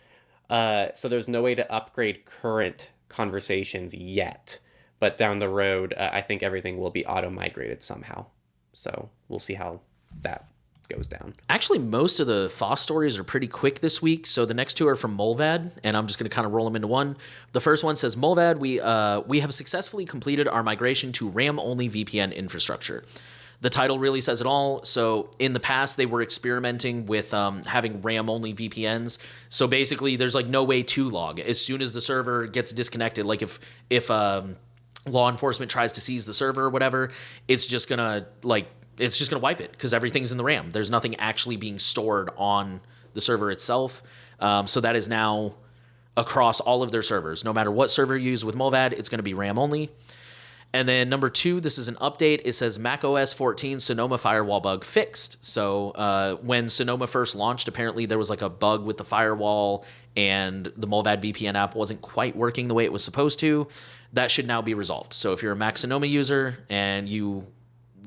S1: So there's no way to upgrade current conversations yet. But down the road, I think everything will be auto-migrated somehow. So we'll see how that goes down.
S2: Actually, most of the FOSS stories are pretty quick this week. So the next two are from Molvad, and I'm just going to kind of roll them into one. The first one says, Molvad, we have successfully completed our migration to RAM-only VPN infrastructure. The title really says it all. So in the past, they were experimenting with having RAM-only VPNs. So basically, there's like no way to log. As soon as the server gets disconnected, like if law enforcement tries to seize the server or whatever, it's just gonna wipe it because everything's in the RAM. There's nothing actually being stored on the server itself. So that is now across all of their servers. No matter what server you use with Molvad, it's going to be RAM only. And then number 2, this is an update. It says Mac OS 14 Sonoma firewall bug fixed. So when Sonoma first launched, apparently there was like a bug with the firewall and the Molvad VPN app wasn't quite working the way it was supposed to. That should now be resolved. So if you're a Mac Sonoma user and you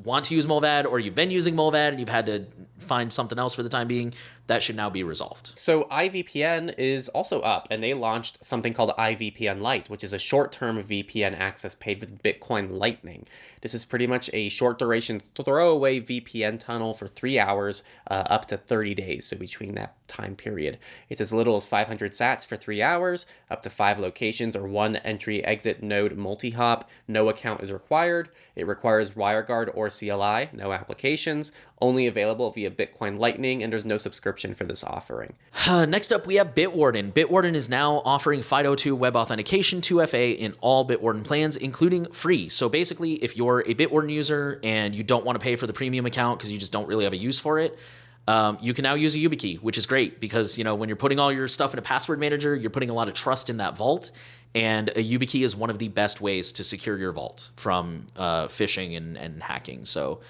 S2: want to use Molvad, or you've been using Molvad and you've had to find something else for the time being, that should now be resolved.
S1: So iVPN is also up, and they launched something called iVPN Lite, which is a short-term VPN access paid with Bitcoin Lightning. This is pretty much a short-duration throwaway VPN tunnel for 3 hours, up to 30 days, so between that time period. It's as little as 500 sats for 3 hours, up to 5 locations, or 1 entry-exit node multi-hop. No account is required. It requires WireGuard or CLI, no applications, only available via Bitcoin Lightning, and there's no subscription for this offering.
S2: Next up, we have Bitwarden. Bitwarden is now offering FIDO2 web authentication 2FA in all Bitwarden plans, including free. So basically, if you're a Bitwarden user and you don't want to pay for the premium account because you just don't really have a use for it, you can now use a YubiKey, which is great because, you know, when you're putting all your stuff in a password manager, you're putting a lot of trust in that vault. And a YubiKey is one of the best ways to secure your vault from phishing and hacking. So,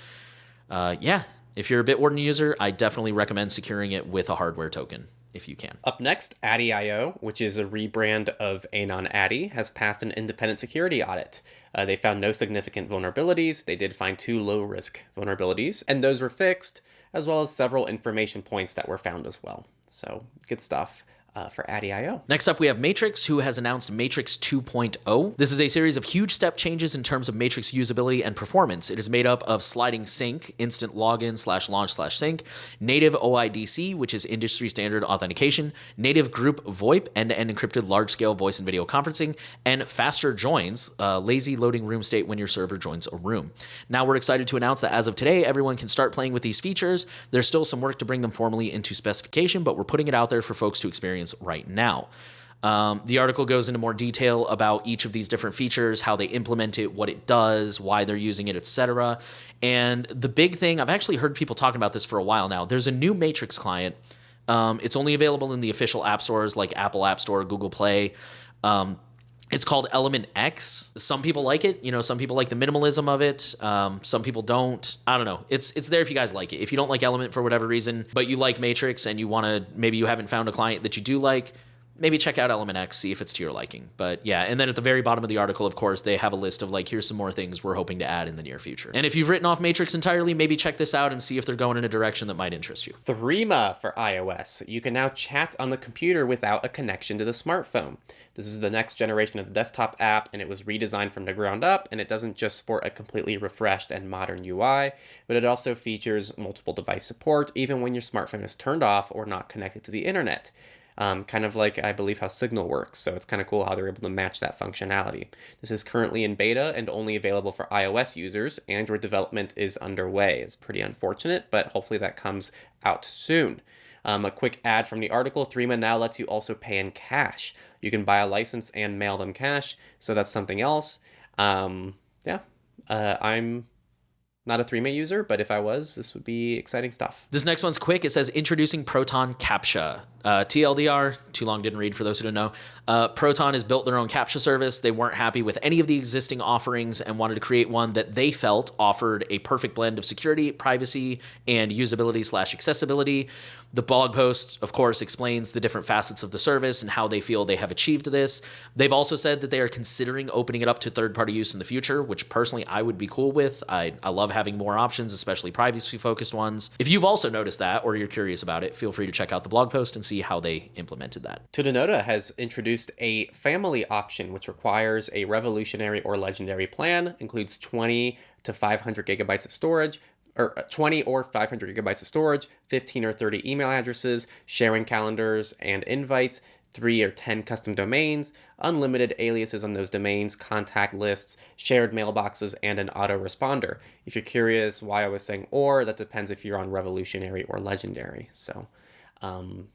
S2: yeah, if you're a Bitwarden user, I definitely recommend securing it with a hardware token if you can.
S1: Up next, Addy.io, which is a rebrand of Anon Addy, has passed an independent security audit. They found no significant vulnerabilities. They did find 2 low-risk vulnerabilities, and those were fixed, as well as several information points that were found as well. So, good stuff for Addy.io.
S2: Next up, we have Matrix, who has announced Matrix 2.0. This is a series of huge step changes in terms of Matrix usability and performance. It is made up of sliding sync, instant login /launch /sync, native OIDC, which is industry standard authentication, native group VoIP, end-to-end encrypted large-scale voice and video conferencing, and faster joins, lazy loading room state when your server joins a room. Now we're excited to announce that as of today, everyone can start playing with these features. There's still some work to bring them formally into specification, but we're putting it out there for folks to experience right now. The article goes into more detail about each of these different features, how they implement it, what it does, why they're using it, etc. And the big thing, I've actually heard people talking about this for a while now. There's a new Matrix client. It's only available in the official app stores like Apple App Store, Google Play. It's called Element X. Some people like it. You know, some people like the minimalism of it. Some people don't. I don't know. It's there if you guys like it. If you don't like Element for whatever reason, but you like Matrix and you want to, maybe you haven't found a client that you do like, maybe check out Element X, see if it's to your liking. But yeah, and then at the very bottom of the article, of course, they have a list of like, here's some more things we're hoping to add in the near future. And if you've written off Matrix entirely, maybe check this out and see if they're going in a direction that might interest you.
S1: Threema for iOS. You can now chat on the computer without a connection to the smartphone. This is the next generation of the desktop app, and it was redesigned from the ground up, and it doesn't just sport a completely refreshed and modern UI, but it also features multiple device support, even when your smartphone is turned off or not connected to the internet. kind of like I believe how Signal works. So it's kind of cool how they're able to match that functionality. This is currently in beta and only available for iOS users. Android development is underway. It's pretty unfortunate, but hopefully that comes out soon. A quick ad from the article, Threema now lets you also pay in cash. You can buy a license and mail them cash, so that's something else. Yeah, I'm not a Threema user, but if I was, this would be exciting stuff.
S2: This next one's quick. It says introducing Proton CAPTCHA. TLDR, too long didn't read for those who don't know. Proton has built their own CAPTCHA service. They weren't happy with any of the existing offerings and wanted to create one that they felt offered a perfect blend of security, privacy, and usability/accessibility. The blog post, of course, explains the different facets of the service and how they feel they have achieved this. They've also said that they are considering opening it up to third-party use in the future, which personally I would be cool with. I love having more options, especially privacy-focused ones. If you've also noticed that or you're curious about it, feel free to check out the blog post and see how they implemented that.
S1: Tudanoda has introduced a family option, which requires a revolutionary or legendary plan, includes 20 to 500 gigabytes of storage, or 20 or 500 gigabytes of storage, 15 or 30 email addresses, sharing calendars and invites, 3 or 10 custom domains, unlimited aliases on those domains, contact lists, shared mailboxes, and an autoresponder. If you're curious why I was saying or, that depends if you're on revolutionary or legendary. So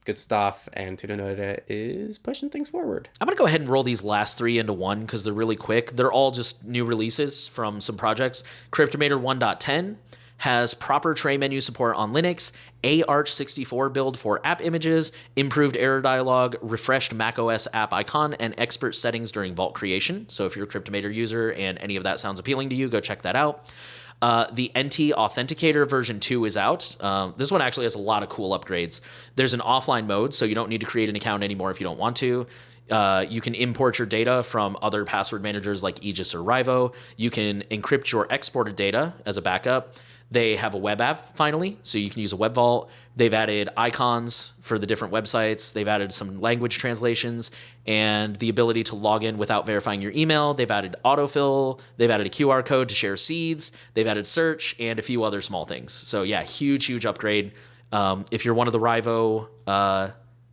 S1: good stuff, and Tudanoda is pushing things forward.
S2: I'm going to go ahead and roll these last three into one because they're really quick. They're all just new releases from some projects. Cryptomator 1.10 has proper tray menu support on Linux, Arch64 build for app images, improved error dialog, refreshed macOS app icon, and expert settings during vault creation. So if you're a Cryptomator user and any of that sounds appealing to you, go check that out. The NT Authenticator version 2 is out. This one actually has a lot of cool upgrades. There's an offline mode, so you don't need to create an account anymore if you don't want to. You can import your data from other password managers like Aegis or Rivo. You can encrypt your exported data as a backup. They have a web app finally, so you can use a web vault. They've added icons for the different websites. They've added some language translations and the ability to log in without verifying your email. They've added autofill. They've added a QR code to share seeds. They've added search and a few other small things. So yeah, huge upgrade. If you're one of the Rivo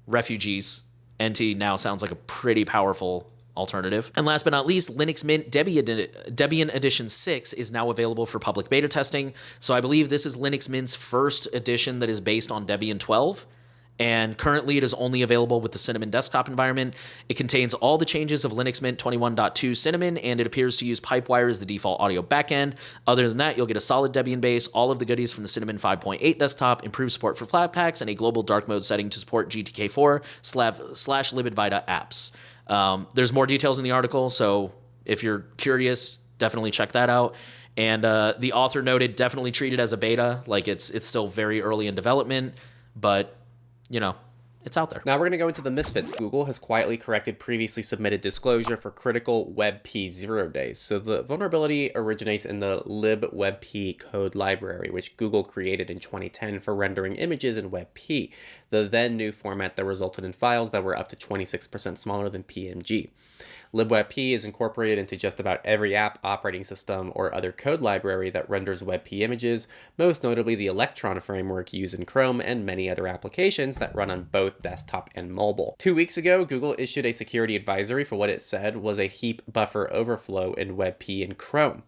S2: refugees, NT now sounds like a pretty powerful alternative. And last but not least, Linux Mint Debian Edition 6 is now available for public beta testing. So I believe this is Linux Mint's first edition that is based on Debian 12. And currently it is only available with the Cinnamon desktop environment. It contains all the changes of Linux Mint 21.2 Cinnamon, and it appears to use Pipewire as the default audio backend. Other than that, you'll get a solid Debian base, all of the goodies from the Cinnamon 5.8 desktop, improved support for Flatpaks, and a global dark mode setting to support GTK4 / libadvita apps. There's more details in the article, so if you're curious, definitely check that out. And the author noted, definitely treat it as a beta, like it's still very early in development, but you know, it's out there.
S1: Now we're going to go into the Misfits. Google has quietly corrected previously submitted disclosure for critical WebP 0 days. So the vulnerability originates in the libwebp code library, which Google created in 2010 for rendering images in WebP, the then new format that resulted in files that were up to 26% smaller than PNG. libwebp is incorporated into just about every app, operating system, or other code library that renders WebP images, most notably the Electron framework used in Chrome and many other applications that run on both desktop and mobile. 2 weeks ago, Google issued a security advisory for what it said was a heap buffer overflow in WebP in Chrome.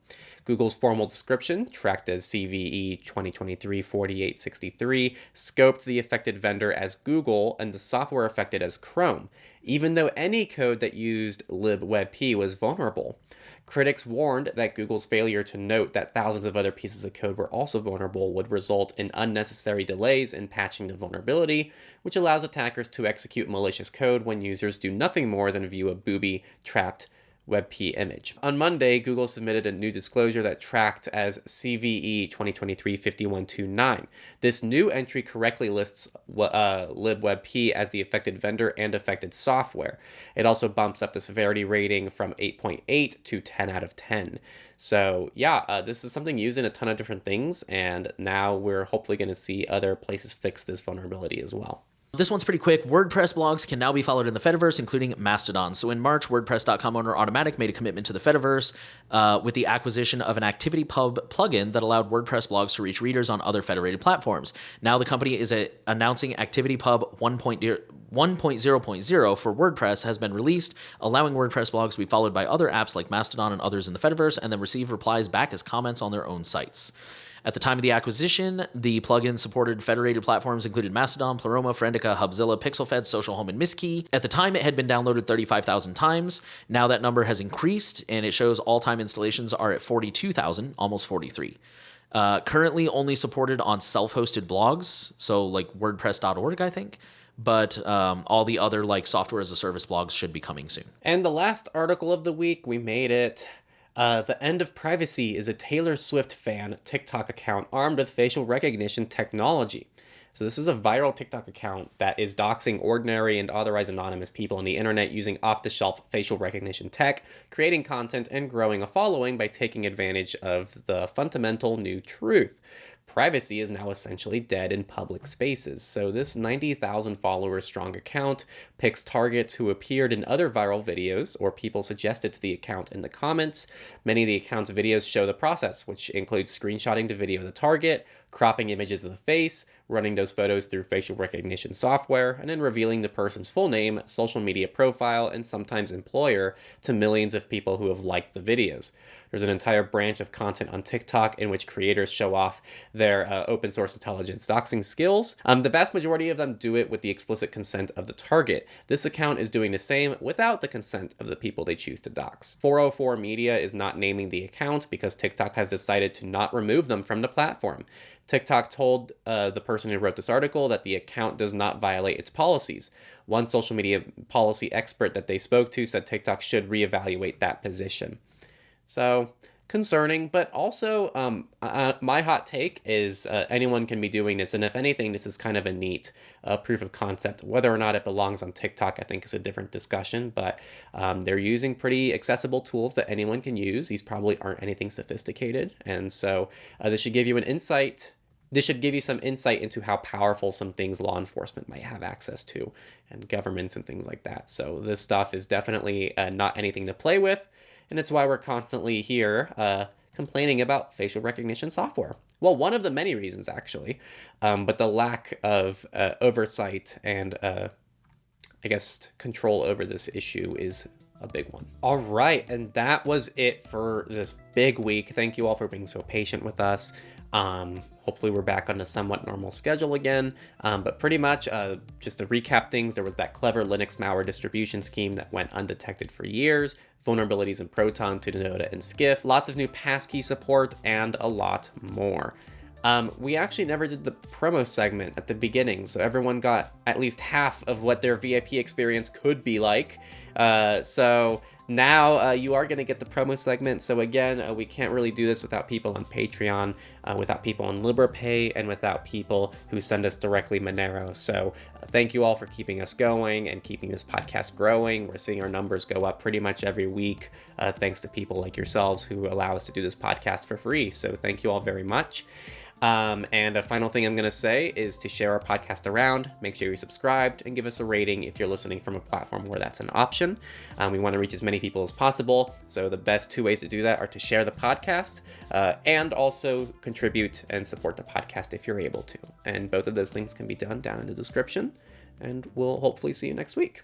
S1: Google's formal description, tracked as CVE 2023-4863, scoped the affected vendor as Google and the software affected as Chrome, even though any code that used libwebp was vulnerable. Critics warned that Google's failure to note that thousands of other pieces of code were also vulnerable would result in unnecessary delays in patching the vulnerability, which allows attackers to execute malicious code when users do nothing more than view a booby-trapped WebP image. On Monday, Google submitted a new disclosure that tracked as CVE 2023-5129. This new entry correctly lists libwebp as the affected vendor and affected software. It also bumps up the severity rating from 8.8 to 10 out of 10. So yeah, this is something used in a ton of different things, and now we're hopefully going to see other places fix this vulnerability as well.
S2: This one's pretty quick. WordPress blogs can now be followed in the Fediverse, including Mastodon. So in March, WordPress.com owner Automatic made a commitment to the Fediverse with the acquisition of an ActivityPub plugin that allowed WordPress blogs to reach readers on other federated platforms. Now the company is announcing ActivityPub 1.0.0 for WordPress has been released, allowing WordPress blogs to be followed by other apps like Mastodon and others in the Fediverse, and then receive replies back as comments on their own sites. At the time of the acquisition, the plugin supported federated platforms included Mastodon, Pleroma, Friendica, Hubzilla, PixelFed, Social Home, and Mistkey. At the time, it had been downloaded 35,000 times. Now that number has increased, and it shows all-time installations are at 42,000, almost 43. Currently only supported on self-hosted blogs, so like WordPress.org, I think. But all the other like software as a service blogs should be coming soon.
S1: And the last article of the week, we made it. The end of privacy is a Taylor Swift fan TikTok account armed with facial recognition technology. So this is a viral TikTok account that is doxing ordinary and otherwise anonymous people on the internet using off-the-shelf facial recognition tech, creating content, and growing a following by taking advantage of the fundamental new truth. Privacy is now essentially dead in public spaces. So this 90,000 followers strong account picks targets who appeared in other viral videos or people suggested to the account in the comments. Many of the account's videos show the process, which includes screenshotting the video of the target, cropping images of the face, running those photos through facial recognition software, and then revealing the person's full name, social media profile, and sometimes employer to millions of people who have liked the videos. There's an entire branch of content on TikTok in which creators show off their open source intelligence doxing skills. The vast majority of them do it with the explicit consent of the target. This account is doing the same without the consent of the people they choose to dox. 404 Media is not naming the account because TikTok has decided to not remove them from the platform. TikTok told the person who wrote this article that the account does not violate its policies. One social media policy expert that they spoke to said TikTok should reevaluate that position. So concerning, but also my hot take is anyone can be doing this. And if anything, this is kind of a neat proof of concept. Whether or not it belongs on TikTok, I think is a different discussion, but they're using pretty accessible tools that anyone can use. These probably aren't anything sophisticated. And so this should give you an insight. This should give you some insight into how powerful some things law enforcement might have access to and governments and things like that. So this stuff is definitely not anything to play with. And it's why we're constantly here complaining about facial recognition software. Well, one of the many reasons, actually, but the lack of oversight and, I guess, control over this issue is a big one. All right, and that was it for this big week. Thank you all for being so patient with us. Hopefully we're back on a somewhat normal schedule again, but pretty much just to recap things, there was that clever Linux malware distribution scheme that went undetected for years, vulnerabilities in Proton, Tutanota, and Skiff, lots of new passkey support, and a lot more. We actually never did the promo segment at the beginning, so everyone got at least half of what their VIP experience could be like. So now you are going to get the promo segment. So again, we can't really do this without people on Patreon, without people on LibrePay, and without people who send us directly Monero. So thank you all for keeping us going and keeping this podcast growing. We're seeing our numbers go up pretty much every week, thanks to people like yourselves who allow us to do this podcast for free. So thank you all very much. And a final thing I'm going to say is to share our podcast around. Make sure you're subscribed and give us a rating if you're listening from a platform where that's an option. We want to reach as many people as possible. So the best two ways to do that are to share the podcast and also contribute and support the podcast if you're able to. And both of those things can be done down in the description. And we'll hopefully see you next week.